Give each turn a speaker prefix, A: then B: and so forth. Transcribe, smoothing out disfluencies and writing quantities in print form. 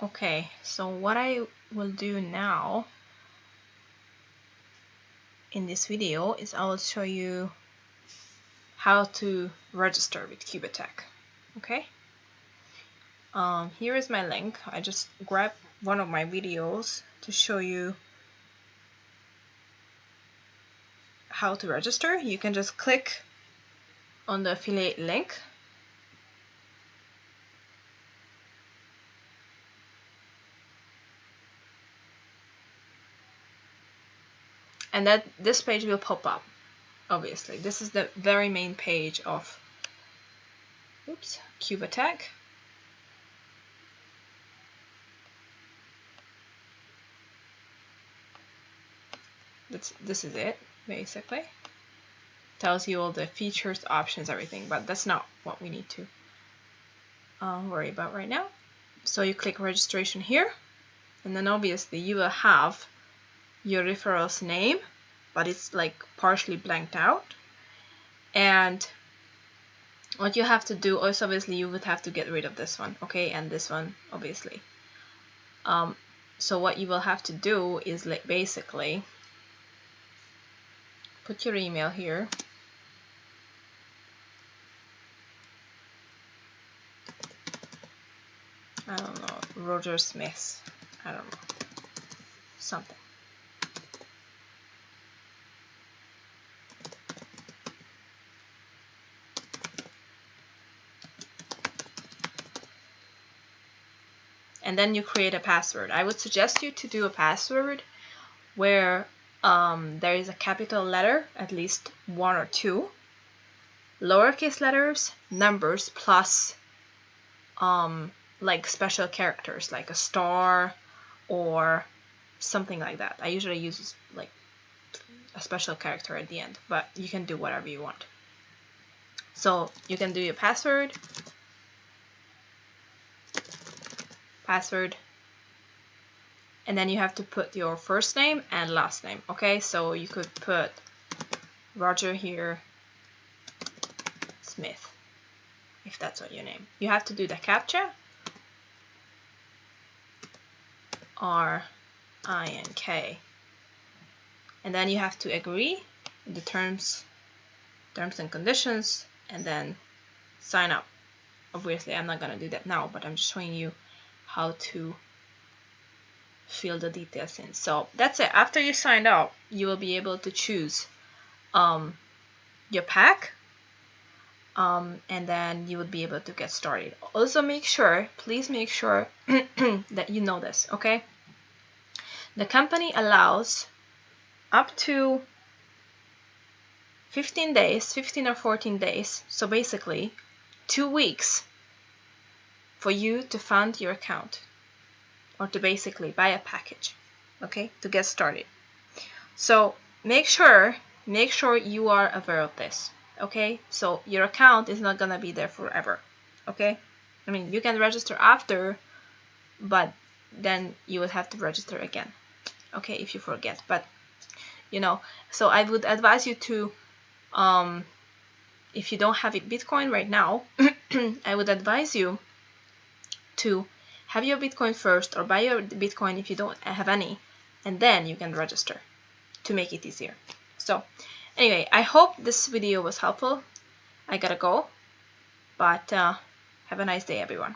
A: Okay, so what I will do now in this video is I will show you how to register with QubitTech. Okay, here is my link. I just grabbed one of my videos to show you how to register. You can just click on the affiliate link and that this page will pop up. Obviously, this is the very main page of QubitTech. This is it, basically. Tells you all the features, options, everything, but that's not what we need to worry about right now. So you click registration here, and then obviously you will have your referral's name, but it's like partially blanked out. And what you have to do also, obviously you would have to get rid of this one, okay, and this one obviously. So what you will have to do is like basically put your email here. I don't know, Roger Smith, I don't know, something. And then you create a password. I would suggest you to do a password where there is a capital letter, at least 1 or 2, lowercase letters, numbers, plus like special characters like a star or something like that. I usually use like a special character at the end, but you can do whatever you want. So you can do your password, and then you have to put your first name and last name. Okay, so you could put Roger here Smith, if that's what your name. You have to do the CAPTCHA, RINK, and then you have to agree the terms and conditions, and then sign up. Obviously I'm not gonna do that now, but I'm just showing you how to fill the details in. So that's it. After you signed up, you will be able to choose your pack, and then you would be able to get started. Also please make sure that you know this, okay? The company allows up to 15 days, 15 or 14 days, so basically 2 weeks for you to fund your account or to basically buy a package, okay, to get started. So make sure you are aware of this, okay? So your account is not gonna be there forever, okay? I mean, you can register after, but then you would have to register again, okay, if you forget. But you know, so I would advise you to if you don't have a Bitcoin right now, I would advise you to have your Bitcoin first, or buy your Bitcoin if you don't have any, and then you can register to make it easier. So anyway, I hope this video was helpful. I gotta go, but have a nice day, everyone.